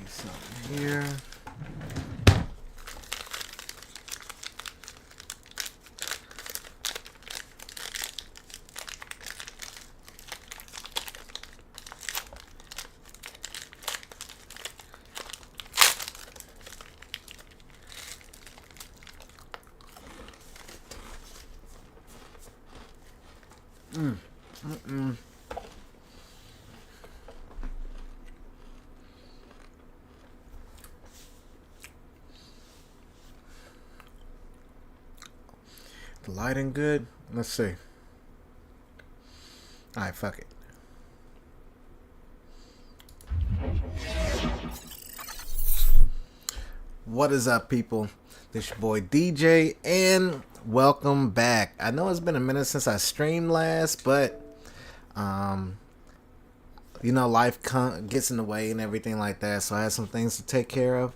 Something here. The lighting good? Let's see. Alright, fuck it. What is up, people? This your boy DJ, and welcome back. I know it's been a minute since I streamed last, but life gets in the way and everything like that, so I had some things to take care of.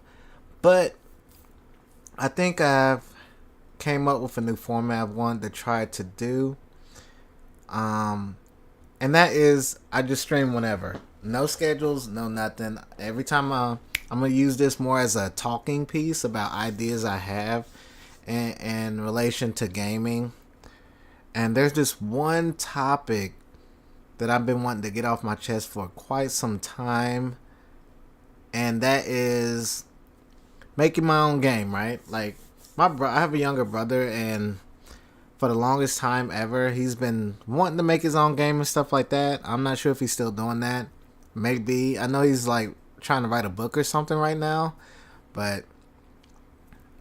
But I think I've came up with a new format I wanted to try to do. And that is, I just stream whenever. No schedules, no nothing. Every time I'm going to use this more as a talking piece about ideas I have in relation to gaming. And there's this one topic that I've been wanting to get off my chest for quite some time. And that is making my own game, right? Like, I have a younger brother, and for the longest time ever, he's been wanting to make his own game and stuff like that. I'm not sure if he's still doing that. Maybe. I know he's like trying to write a book or something right now, but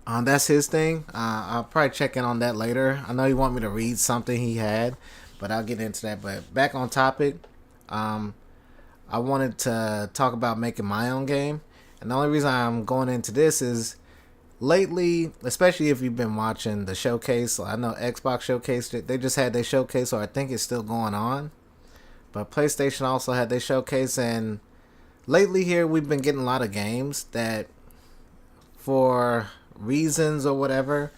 that's his thing. I'll probably check in on that later. I know he want me to read something he had, but I'll get into that. But back on topic, I wanted to talk about making my own game, and the only reason I'm going into this is lately, especially if you've been watching the showcase. I know Xbox Showcase, they just had their showcase, or I think it's still going on. But PlayStation also had their showcase, and lately here we've been getting a lot of games that, for reasons or whatever,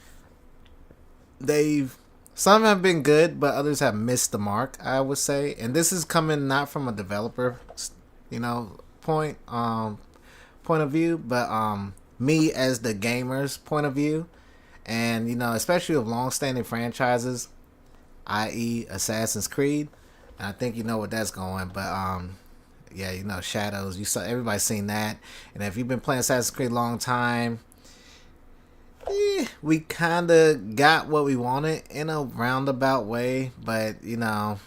some have been good, but others have missed the mark, I would say. And this is coming not from a developer, point of view, but me as the gamer's point of view. And especially with long-standing franchises, i.e. Assassin's Creed, and I think you know what that's going. But Shadows, everybody's seen that. And if you've been playing Assassin's Creed a long time, we kind of got what we wanted in a roundabout way. But I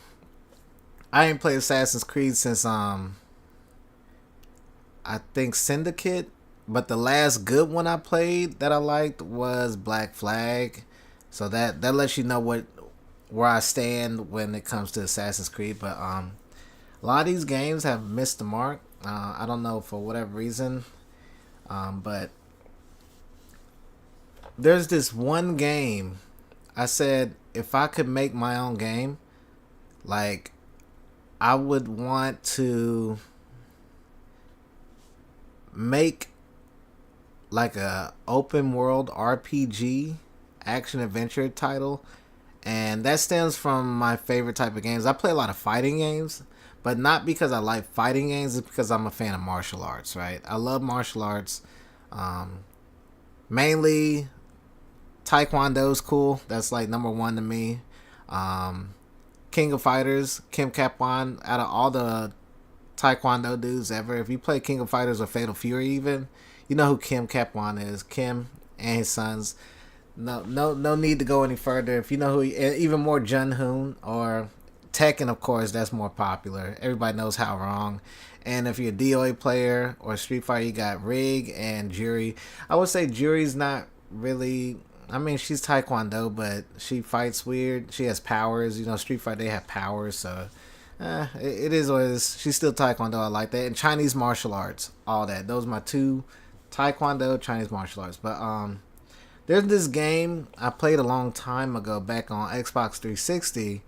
ain't played Assassin's Creed since I think Syndicate. But the last good one I played that I liked was Black Flag. So that lets you know where I stand when it comes to Assassin's Creed. But a lot of these games have missed the mark. I don't know for whatever reason. But there's this one game I said, if I could make my own game, like, I would want to make like a open world RPG action adventure title. And that stems from my favorite type of games. I play a lot of fighting games, but not because I like fighting games. It's because I'm a fan of martial arts, right? I love martial arts. Mainly Taekwondo's cool. That's like number one to me. King of Fighters, Kim Kapwan. Out of all the Taekwondo dudes ever, if you play King of Fighters or Fatal Fury even, you know who Kim Kapwan is. Kim and his sons. No need to go any further. If you know who, even more Jun Hoon or Tekken, of course, that's more popular. Everybody knows How Wrong. And if you're a DOA player or Street Fighter, you got Rig and Juri. I would say Juri's not really. I mean, she's Taekwondo, but she fights weird. She has powers. Street Fighter, they have powers, so it is what it is. She's still Taekwondo. I like that. And Chinese martial arts, all that. Those are my two: Taekwondo, Chinese martial arts. But there's this game I played a long time ago back on Xbox 360,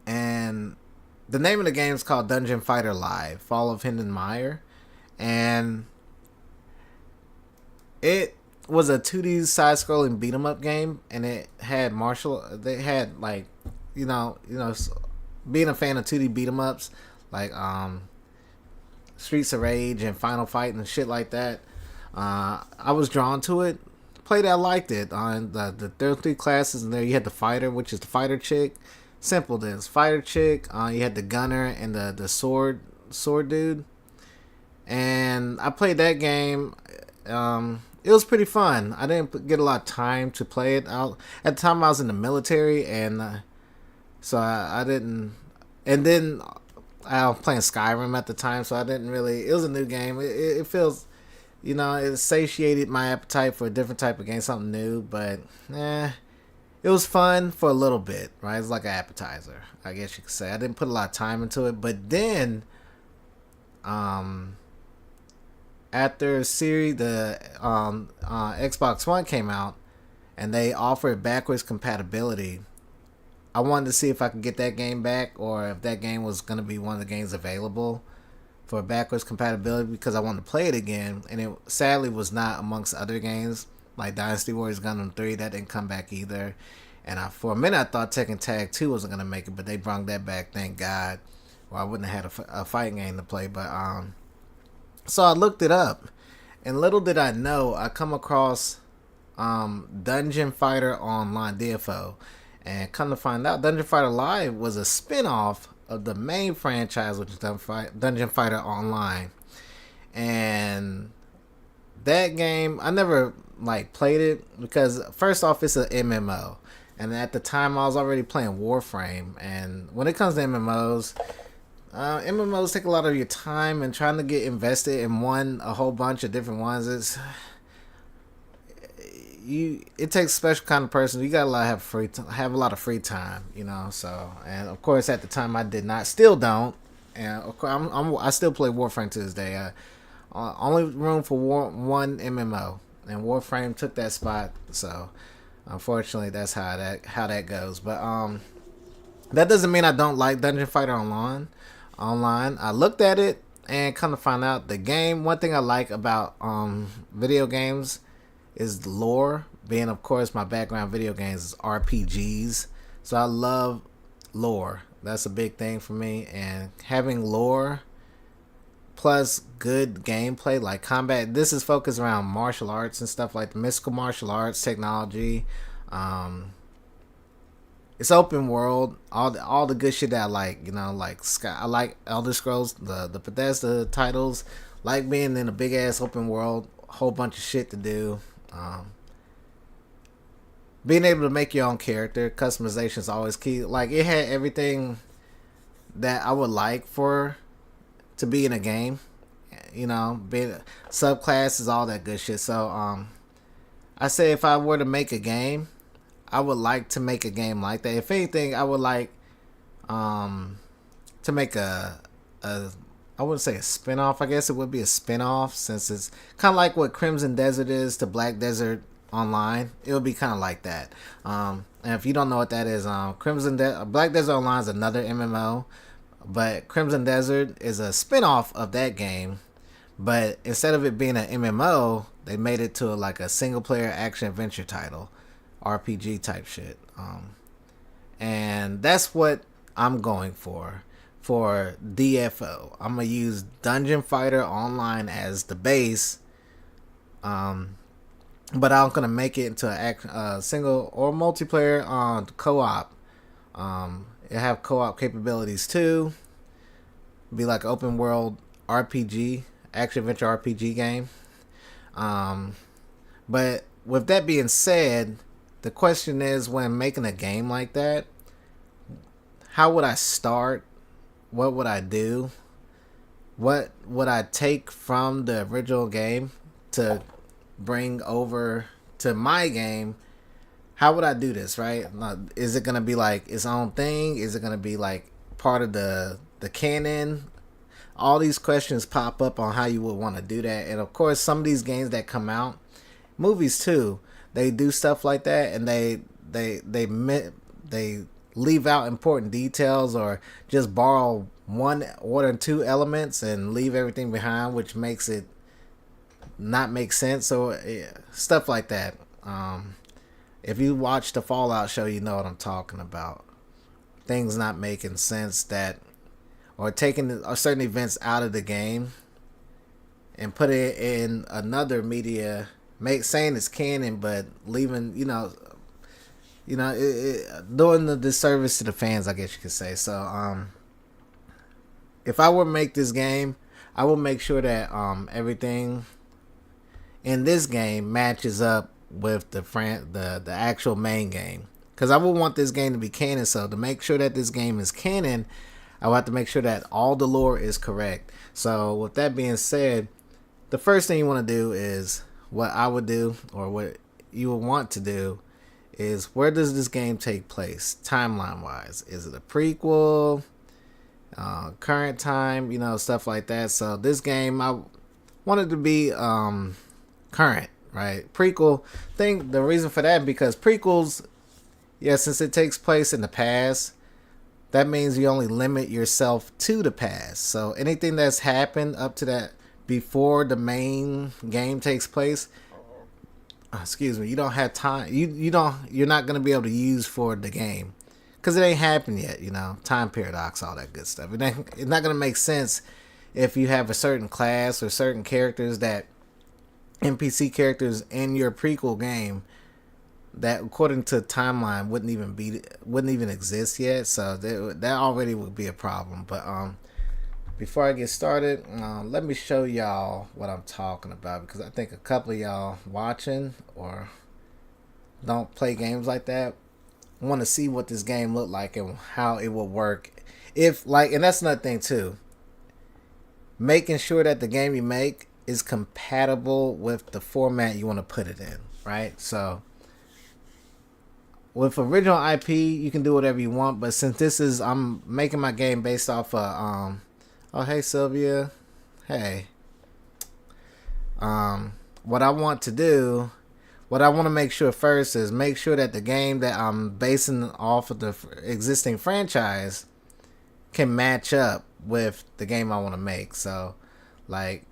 and the name of the game is called Dungeon Fighter Live: Fall of Hinden Meyer, and it was a 2D side-scrolling beat 'em up game, and it had They had like, being a fan of 2D beat 'em ups, like Streets of Rage and Final Fight and shit like that, I was drawn to it. Played it, I liked it. On there were 3 classes, and there you had the fighter, which is the fighter chick. Simple this fighter chick. You had the gunner and the sword dude. And I played that game. It was pretty fun. I didn't get a lot of time to play it. At the time, I was in the military, and so I didn't. And then I was playing Skyrim at the time, so I didn't really. It was a new game. It feels, it satiated my appetite for a different type of game, something new. But it was fun for a little bit, right? It's like an appetizer, I guess you could say. I didn't put a lot of time into it, but then, after series the Xbox One came out, and they offered backwards compatibility, I wanted to see if I could get that game back, or if that game was going to be one of the games available for backwards compatibility, because I wanted to play it again, and it sadly was not amongst other games like Dynasty Warriors Gundam 3. That didn't come back either. And for a minute I thought Tekken Tag 2 wasn't going to make it, but they brought that back, thank God, or I wouldn't have had a fighting game to play. But so I looked it up, and little did I know, I come across Dungeon Fighter Online, DFO. And come to find out, Dungeon Fighter Live was a spin-off of the main franchise, which is Dungeon Fighter Online. And that game, I never played it, because first off, it's an MMO. And at the time, I was already playing Warframe. And when it comes to MMOs, MMOs take a lot of your time, and trying to get invested in a whole bunch of different ones, it takes a special kind of person. You gotta have a lot of free time, So, and of course, at the time, I did not, still don't, and of course, I still play Warframe to this day. Only room for one MMO, and Warframe took that spot. So, unfortunately, that's how that goes. But that doesn't mean I don't like Dungeon Fighter Online. I looked at it and kind of find out the game. One thing I like about video games is the lore. Being, of course, my background video games is RPGs, so I love lore. That's a big thing for me, and having lore plus good gameplay, like combat. This is focused around martial arts and stuff, like the mystical martial arts technology. It's open world, all the good shit that I like, like I like Elder Scrolls, the Bethesda titles, like being in a big ass open world, whole bunch of shit to do. Being able to make your own character, customization is always key. Like, it had everything that I would like to be in a game, being subclasses, all that good shit. So I say, if I were to make a game, I would like to make a game like that. If anything, I would like to make a I wouldn't say a spin-off. I guess it would be a spin-off, since it's kind of like what Crimson Desert is to Black Desert Online. It would be kind of like that. And if you don't know what that is, Black Desert Online is another MMO, but Crimson Desert is a spin-off of that game. But instead of it being an MMO, they made it to a single-player action-adventure title, RPG type shit. And that's what I'm going for DFO. I'm going to use Dungeon Fighter Online as the base, but I'm going to make it into a single or multiplayer on co-op. It have co-op capabilities too. Be like an open world RPG, action-adventure RPG game. But with that being said, the question is, when making a game like that, how would I start? What would I do? What would I take from the original game to bring over to my game? How would I do this, right? Is it going to be like its own thing? Is it going to be like part of the canon? All these questions pop up on how you would want to do that. And of course, some of these games that come out, movies too, they do stuff like that, and they leave out important details, or just borrow one or two elements and leave everything behind, which makes it not make sense. So stuff like that. If you watch the Fallout show, you know what I'm talking about. things not making sense, that or taking certain events out of the game and put it in another media, saying it's canon, but leaving, doing the disservice to the fans, I guess you could say. So, if I were to make this game, I will make sure that everything in this game matches up with the actual main game, because I would want this game to be canon. So to make sure that this game is canon, I will have to make sure that all the lore is correct. So with that being said, the first thing you want to do is what I would do, or what you would want to do, is where does this game take place timeline wise? Is it a prequel, current time, stuff like that. So this game, I wanted to be current, right? Prequel thing, the reason for that, because prequels, since it takes place in the past, that means you only limit yourself to the past. So anything that's happened up to that, before the main game takes place, you don't have time. You're not gonna be able to use for the game because it ain't happened yet. Time paradox, all that good stuff. It's not gonna make sense if you have a certain class or certain characters, that NPC characters in your prequel game that, according to timeline, wouldn't even exist yet. So that already would be a problem. But before I get started, let me show y'all what I'm talking about, because I think a couple of y'all watching or don't play games like that want to see what this game looked like and how it will work. And that's another thing too. Making sure that the game you make is compatible with the format you want to put it in, right? So with original IP, you can do whatever you want, but since I'm making my game based off of oh, hey Sylvia. Hey. What I want to make sure first is make sure that the game that I'm basing off of the existing franchise can match up with the game I want to make. So, like,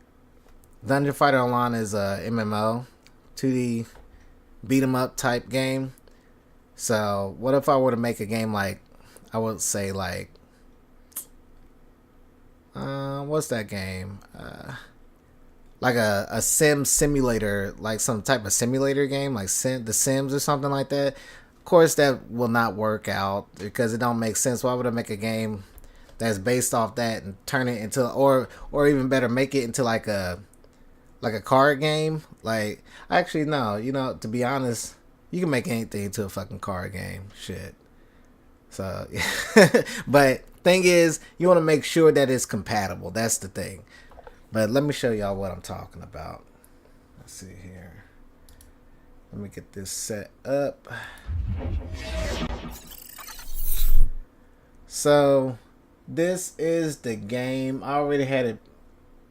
Dungeon Fighter Online is a MMO, 2D beat 'em up type game. So, what if I were to make a game like, I would say like, what's that game? Like a sim simulator, like some type of simulator game, like The Sims or something like that. Of course, that will not work out because it don't make sense. Why would I make a game that's based off that and turn it into, or even better, make it into like a card game? Like, actually, no. To be honest, you can make anything into a fucking card game. Shit. So, but thing is, you want to make sure that it's compatible. That's the thing. But let me show y'all what I'm talking about. Let's see here. Let me get this set up. So, this is the game. I already had it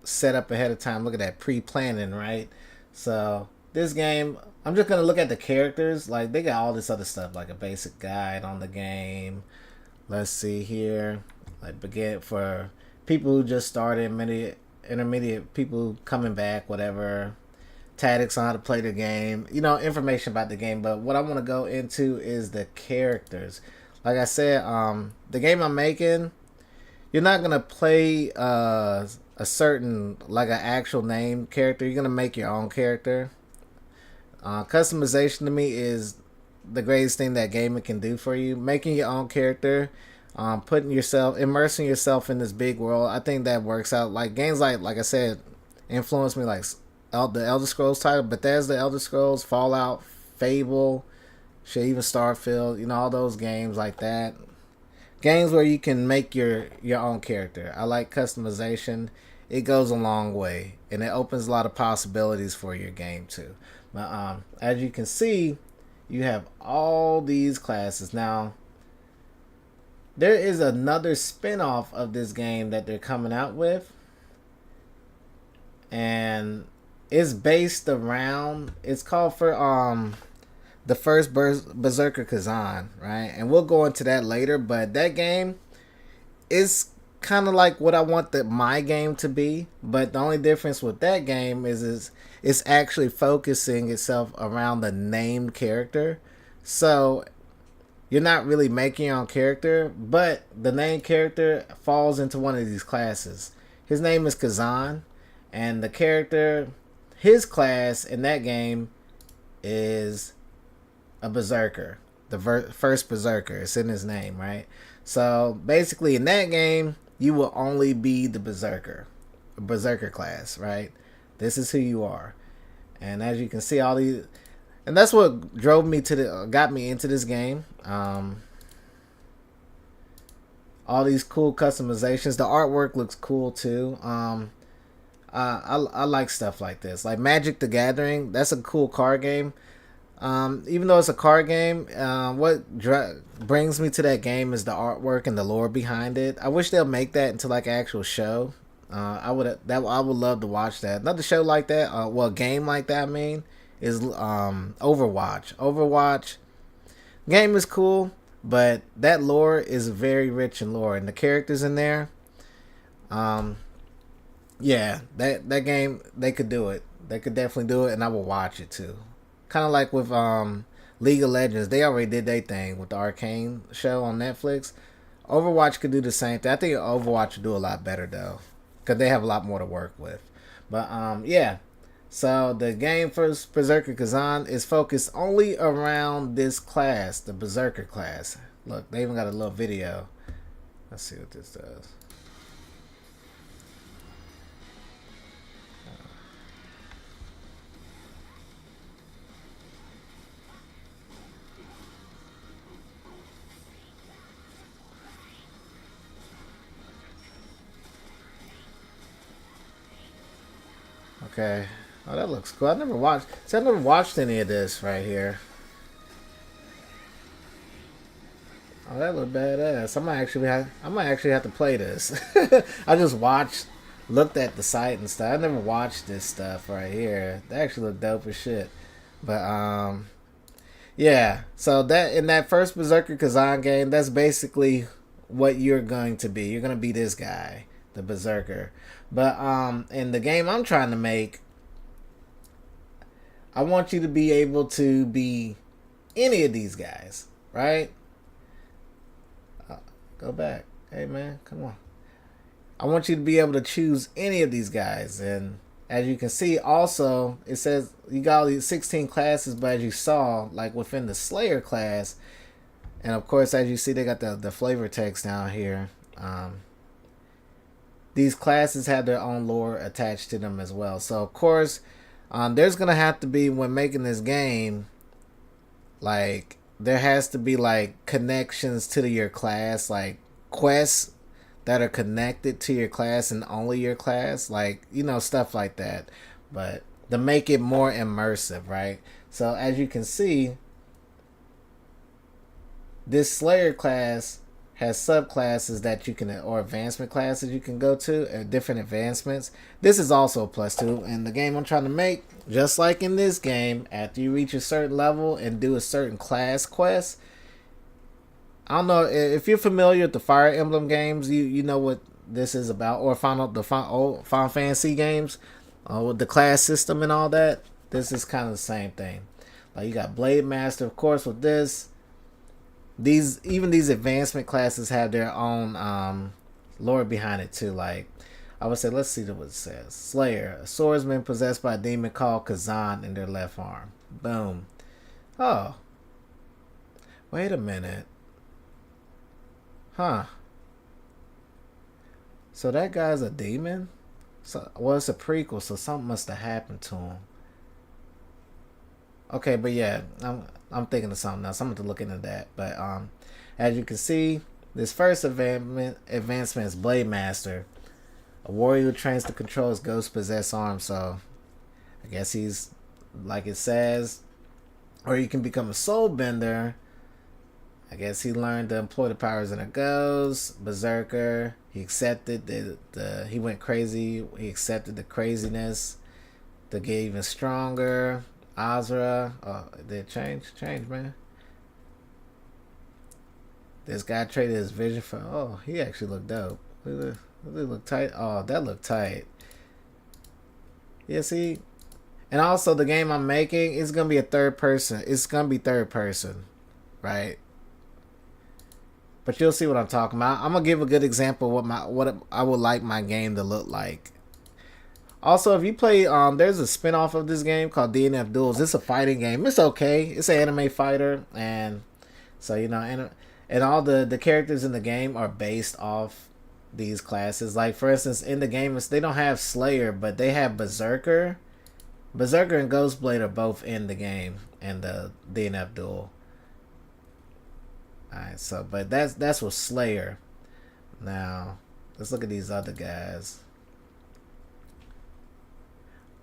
set up ahead of time. Look at that, pre-planning, right? So, this game, I'm just going to look at the characters. Like, they got all this other stuff, like a basic guide on the game. Let's see here. Like, begin for people who just started, intermediate people coming back, whatever. Tactics on how to play the game. Information about the game. But what I want to go into is the characters. Like I said, the game I'm making, you're not going to play a certain, like an actual name character. You're going to make your own character. Customization to me is the greatest thing that gaming can do for you. Making your own character, immersing yourself in this big world. I think that works out. Like games like I said, influenced me, like the Elder Scrolls title, Bethesda, Elder Scrolls, Fallout, Fable, shit, even Starfield. All those games like that. Games where you can make your own character. I like customization. It goes a long way, and it opens a lot of possibilities for your game too. But as you can see, you have all these classes. Now, there is another spin-off of this game that they're coming out with, and it's based around, it's called for the first Berserker Kazan, right? And we'll go into that later, but that game is kind of like what I want my game to be, but the only difference with that game is it's actually focusing itself around the named character. So you're not really making your own character, but the main character falls into one of these classes. His name is Kazan, and the character, his class in that game is a berserker. The first berserker. It's in his name, right? So basically, in that game, you will only be the berserker class, right? This is who you are, and as you can see, all these, and that's what drove me to got me into this game. All these cool customizations. The artwork looks cool too. I like stuff like this, like Magic the Gathering. That's a cool card game. Even though it's a card game, what brings me to that game is the artwork and the lore behind it. I wish they'll make that into like an actual show. I would love to watch that. Another show like that, well, game like that. I mean, is Overwatch. Overwatch game is cool, but that lore is very rich in lore, and the characters in there. Yeah, that game, they could do it. They could definitely do it, and I will watch it too. Kind of like with League of Legends, they already did their thing with the Arcane show on Netflix. Overwatch could do the same thing. I think Overwatch would do a lot better though, because they have a lot more to work with. But yeah, so the game for Berserker Kazan is focused only around this class, the Berserker class. Look, they even got a little video. Let's see what this does. Okay. Oh, that looks cool. I never watched. See, I never watched any of this right here. Oh, that look badass. I might actually have to play this. I just watched, looked at the site and stuff. I never watched this stuff right here. That actually look dope as shit. But yeah. So that in that first Berserker Kazan game, that's basically what you're going to be. You're gonna be this guy, the Berserker. But in the game I'm trying to make, I want you to be able to be any of these guys, right? Go back. Hey man, come on. I want you to be able to choose any of these guys, and as you can see, also it says you got all these 16 classes, but as you saw, like within the Slayer class, and of course as you see, they got the flavor text down here. These classes have their own lore attached to them as well. So of course, there's gonna have to be, when making this game, like there has to be like connections to your class, like quests that are connected to your class and only your class, like, you know, stuff like that. But to make it more immersive, right? So as you can see, this Slayer class has subclasses that you can, or advancement classes you can go to, different advancements. This is also a plus two. And the game I'm trying to make, just like in this game, after you reach a certain level and do a certain class quest, I don't know if you're familiar with the Fire Emblem games, you know what this is about, or Final Fantasy games, with the class system and all that. This is kind of the same thing. Like you got Blade Master, of course, with this. These advancement classes have their own lore behind it too. Like I would say, let's see what it says. Slayer, a swordsman possessed by a demon called Kazan in their left arm. Boom. Oh, wait a minute. Huh. So that guy's a demon? So, well, it's a prequel, so something must have happened to him. Okay, but yeah, I'm thinking of something else. I'm going to look into that. But as you can see, this first advancement is Blade Master, a warrior who trains to control his ghost-possessed arm. So I guess he's, like it says, or you can become a soul bender. I guess he learned to employ the powers in a ghost. Berserker. He accepted he went crazy. He accepted the craziness to get even stronger. Azra. Oh, did it change? Change, man. This guy traded his vision for. Oh, he actually looked dope. Did it look tight? Oh, that looked tight. Yeah, see? And also, the game I'm making is going to be a third person. It's going to be third person, right? But you'll see what I'm talking about. I'm gonna give a good example of what I would like my game to look like. Also, if you play, there's a spinoff of this game called DNF Duels. It's a fighting game. It's okay. It's an anime fighter, and so and all the characters in the game are based off these classes. Like for instance, in the game, they don't have Slayer, but they have Berserker. Berserker and Ghostblade are both in the game and the DNF Duel. Alright, so but that's with Slayer. Now, let's look at these other guys.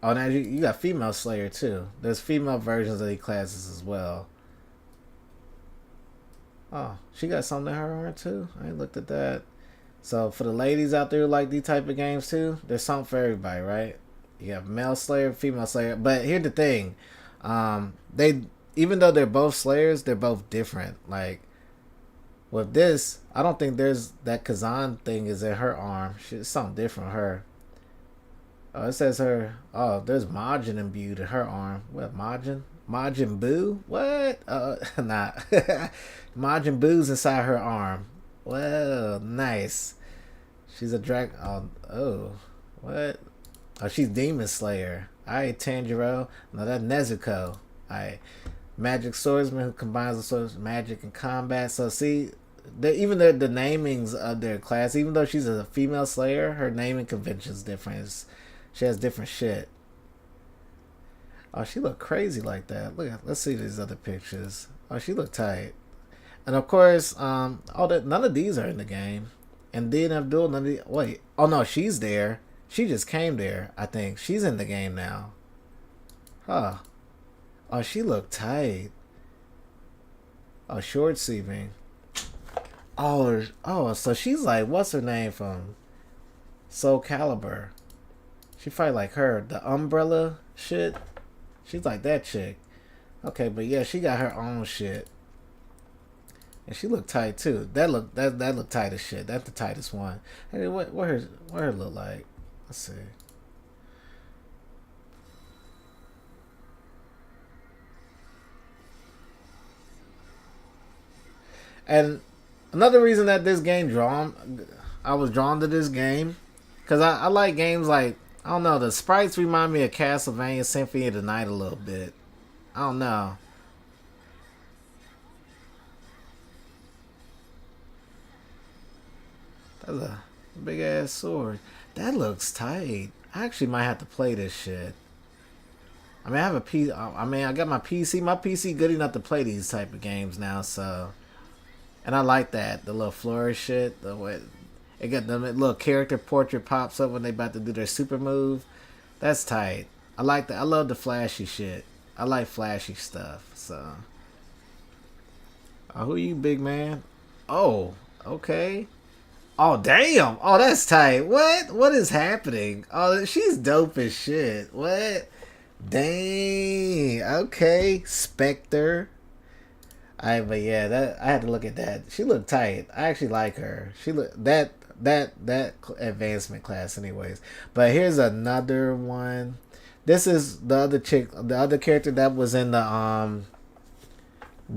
Oh, now you got female Slayer too. There's female versions of these classes as well. Oh, she got something in her arm too. I ain't looked at that. So for the ladies out there who like these type of games too, there's something for everybody, right? You have male Slayer, female Slayer. But here's the thing, they even though they're both Slayers, they're both different. Like with this, I don't think there's that Kazan thing is in her arm. It's something different with her. Oh, it says her. Oh, there's Majin imbued in her arm. What Majin? Majin Buu? What? Nah. Majin Buu's inside her arm. Well, nice. She's a drag. Oh, what? Oh, she's Demon Slayer. Alright, Tanjiro. No, that's Nezuko. Alright. Magic swordsman who combines the swords magic and combat. So see, even the namings of their class, even though she's a female Slayer, her naming convention's different. She has different shit. Oh, she look crazy like that. Let's see these other pictures. Oh, she look tight. And of course, none of these are in the game. And DNF Duel, none of the, wait. Oh no, she's there. She just came there, I think. She's in the game now. Huh. Oh, she look tight. Oh, short sleeving. Oh, so she's like, what's her name from Soul Calibur? She fight like her, the umbrella shit. She's like that chick. Okay, but yeah, she got her own shit, and she look tight too. That look tight as shit. That's the tightest one. Hey, what her look like? Let's see. And another reason that this game I was drawn to this game, because I like games like, I don't know, the sprites remind me of Castlevania Symphony of the Night a little bit. I don't know. That's a big ass sword. That looks tight. I actually might have to play this shit. I mean, I have a PC. I mean, I got my PC. My PC good enough to play these type of games now. So, and I like that the little flourish shit. The way it got the little character portrait pops up when they about to do their super move. That's tight. I like that. I love the flashy shit. I like flashy stuff. So, who are you, big man? Oh, okay. Oh damn! Oh, that's tight. What? What is happening? Oh, she's dope as shit. What? Dang. Okay, Spectre. But yeah, that I had to look at that. She looked tight. I actually like her. She look that advancement class, anyways. But here's another one. This is the other chick, the other character that was in the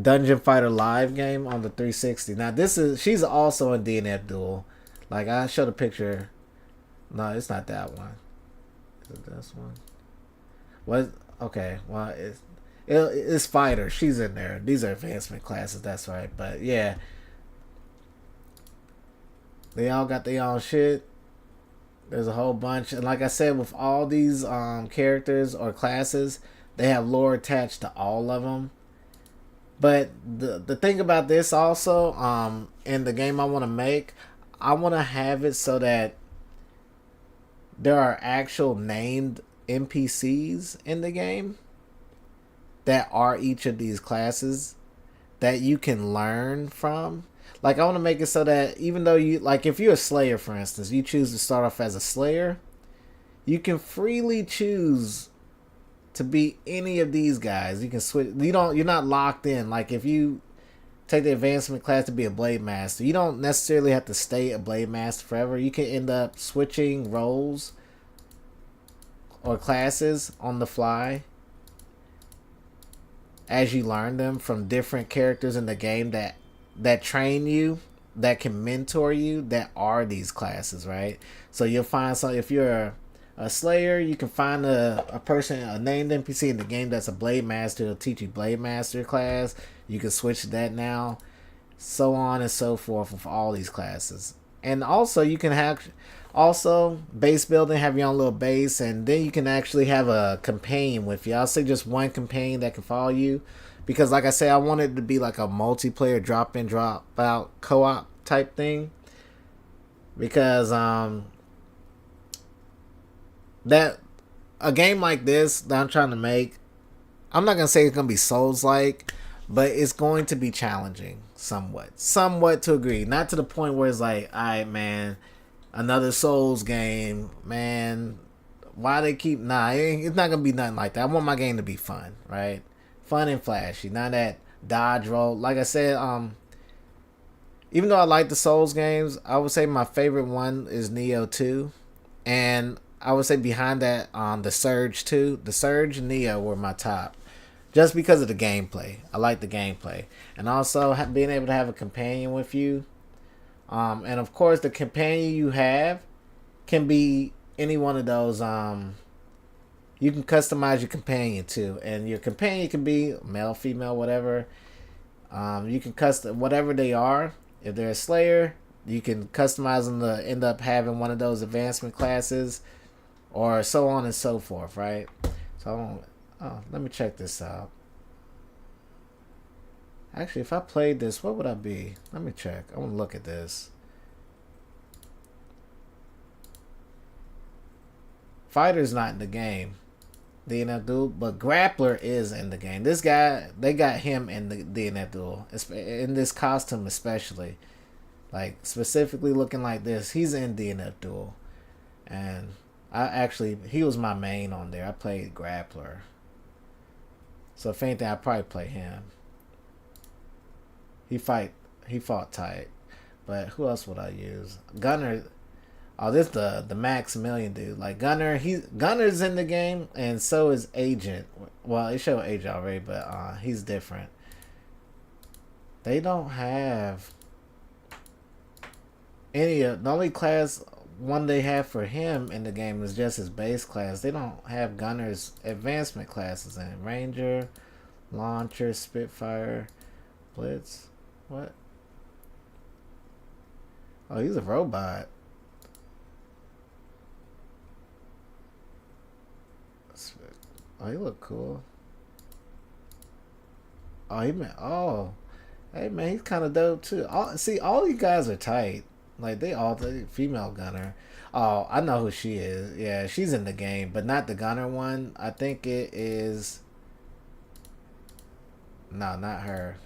Dungeon Fighter Live game on the 360. Now she's also in DNF Duel. Like I showed a picture. No, it's not that one. Is it this one? What? Okay. Well, it's fighter. She's in there. These are advancement classes. That's right. But yeah, they all got their own shit. There's a whole bunch, and like I said, with all these characters or classes, they have lore attached to all of them. But the thing about this also, in the game I want to make, I want to have it so that there are actual named NPCs in the game that are each of these classes that you can learn from. Like I want to make it so that even though you, like if you're a Slayer for instance, you choose to start off as a Slayer, you can freely choose to be any of these guys. You can switch. You're not locked in. Like if you take the advancement class to be a Blade Master, you don't necessarily have to stay a Blade Master forever. You can end up switching roles or classes on the fly as you learn them from different characters in the game that train you that can mentor you that are these classes, right? So you'll find some, if you're a Slayer, you can find a person, a named NPC in the game that's a Blade Master. It'll teach you Blade Master class. You can switch to that now, so on and so forth with all these classes. And also you can have also base building, have your own little base, and then you can actually have a companion with you. I'll say just one companion that can follow you, because like I said, I wanted it to be like a multiplayer drop in drop out co-op type thing, because that a game like this that I'm trying to make, I'm not gonna say it's gonna be Souls like, but it's going to be challenging somewhat to agree. Not to the point where it's like, all right, man, another Souls game, man. Why they keep it's not gonna be nothing like that. I want my game to be fun, right? Fun and flashy, not that dodge roll. Like I said, even though I like the Souls games, I would say my favorite one is Neo 2, and I would say behind that, the Surge 2, the Surge and Neo were my top, just because of the gameplay. I like the gameplay, and also being able to have a companion with you. And of course, the companion you have can be any one of those. You can customize your companion too, and your companion can be male, female, whatever. You can custom whatever they are. If they're a Slayer, you can customize them to end up having one of those advancement classes, or so on and so forth, right? So, let me check this out. Actually, if I played this, what would I be? Let me check. I want to look at this. Fighter's not in the game, DNF Duel, but Grappler is in the game. This guy, they got him in the DNF Duel, in this costume especially. Like, specifically looking like this, he's in DNF Duel. And he was my main on there. I played Grappler. So if anything, I'd probably play him. He fought tight. But who else would I use? Gunner. Oh, this the Maximilian dude. Like Gunner's in the game, and so is Agent. Well, it showed Agent already, but he's different. They don't have any of the only class one they have for him in the game is just his base class. They don't have Gunner's advancement classes in it. Ranger, Launcher, Spitfire, Blitz. What? Oh, he's a robot. Oh, he look cool. Oh, hey man, he's kind of dope too. All you guys are tight. Like the female Gunner. Oh, I know who she is. Yeah, she's in the game, but not the Gunner one. I think it is. No, not her.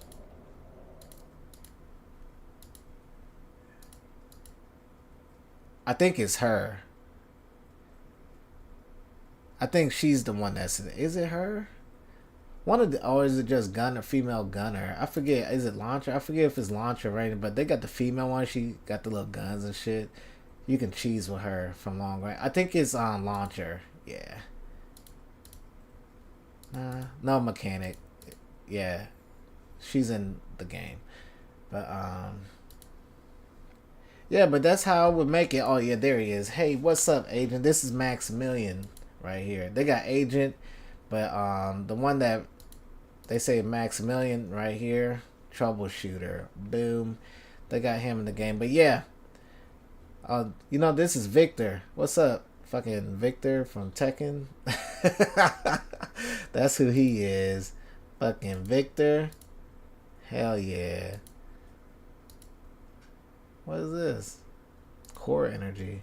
I think it's her. I think she's the one that's in it. Is it her? Or is it just Gunner, female Gunner? I forget. Is it Launcher? I forget if it's Launcher or anything, but they got the female one. She got the little guns and shit. You can cheese with her from long range. I think it's on Launcher. Yeah. No, Mechanic. Yeah. She's in the game. But, yeah, but that's how I would make it. Oh, yeah, there he is. Hey, what's up, Agent? This is Maximilian right here. They got Agent, but the one that they say Maximilian right here, Troubleshooter. Boom. They got him in the game. But yeah, this is Victor. What's up? Fucking Victor from Tekken. That's who he is. Fucking Victor. Hell yeah. What is this? Core Energy.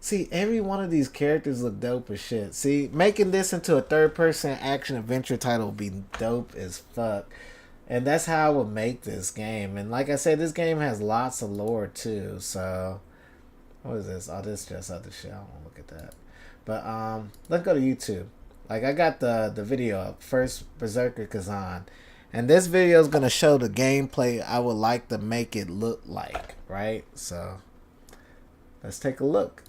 See, every one of these characters look dope as shit. See, making this into a third-person action adventure title would be dope as fuck. And that's how I would make this game. And like I said, this game has lots of lore too. So, what is this? Oh, this is just other shit. I don't want to look at that. But let's go to YouTube. Like, I got the video up. First Berserker Kazan. And this video is going to show the gameplay I would like to make it look like. Right? So, let's take a look.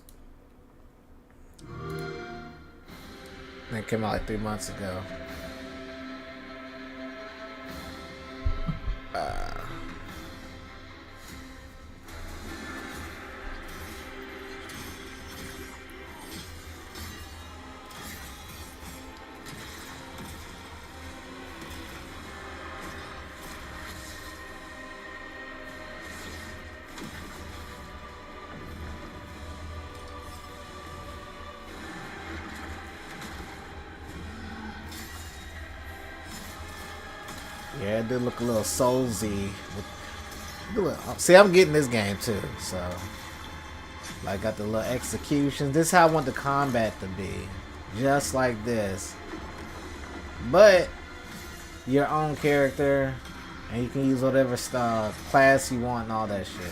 That came out like 3 months ago. Yeah, it did look a little soulsy. See, I'm getting this game too, so like got the little executions. This is how I want the combat to be, just like this. But your own character, and you can use whatever style class you want and all that shit.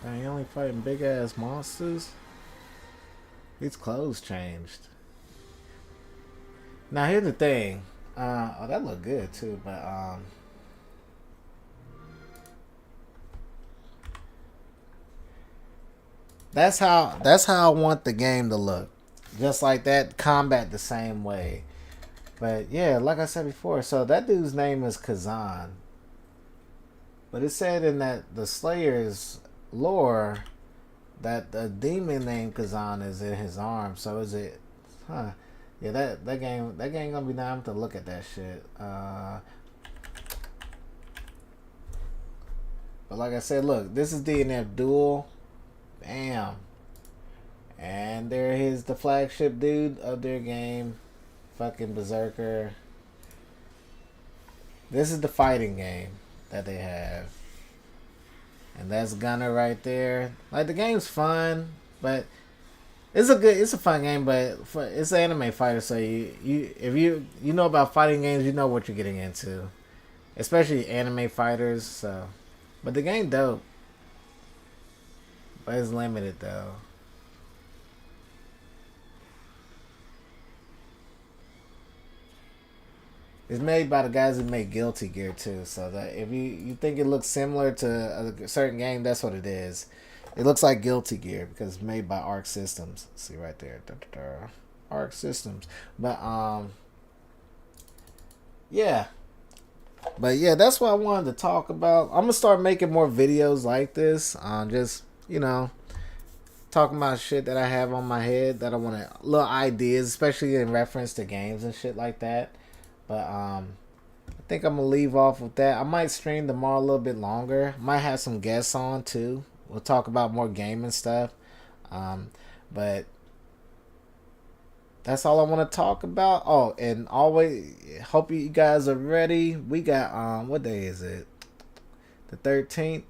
Dang, you only fighting big ass monsters? These clothes changed. Now here's the thing. Oh, that looked good too, but that's how I want the game to look. Just like that, combat the same way. But yeah, like I said before, so that dude's name is Kazan. But it said in that the Slayer's lore that the demon named Kazan is in his arm. So is it? Huh? Yeah, that game gonna be now. I'm to look at that shit. But like I said, look, this is DNF Duel. Bam. And there is the flagship dude of their game, fucking Berserker. This is the fighting game that they have. And that's Gunner right there. Like, the game's fun, but it's a fun game, but it's an anime fighter, so if you know about fighting games, you know what you're getting into. Especially anime fighters, so. But the game dope. But it's limited though. It's made by the guys who make Guilty Gear too. So that if you think it looks similar to a certain game, that's what it is. It looks like Guilty Gear because it's made by Arc Systems. See right there, Arc Systems. But yeah. But yeah, that's what I wanted to talk about. I'm gonna start making more videos like this. Just talking about shit that I have on my head that I want to little ideas, especially in reference to games and shit like that. But I think I'm gonna leave off with that. I might stream tomorrow a little bit longer. Might have some guests on too. We'll talk about more gaming stuff. But that's all I want to talk about. Oh, and always hope you guys are ready. We got what day is it? The 13th.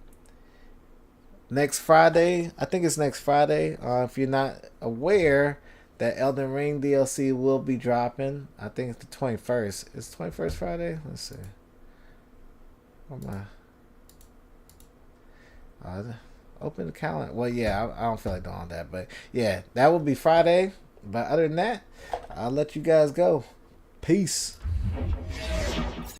Next Friday. I think it's next Friday. If you're not aware, that Elden Ring DLC will be dropping. I think it's the 21st. It's 21st Friday? Let's see. Oh my. Open the calendar. Well, yeah, I don't feel like doing that. But yeah, that will be Friday. But other than that, I'll let you guys go. Peace.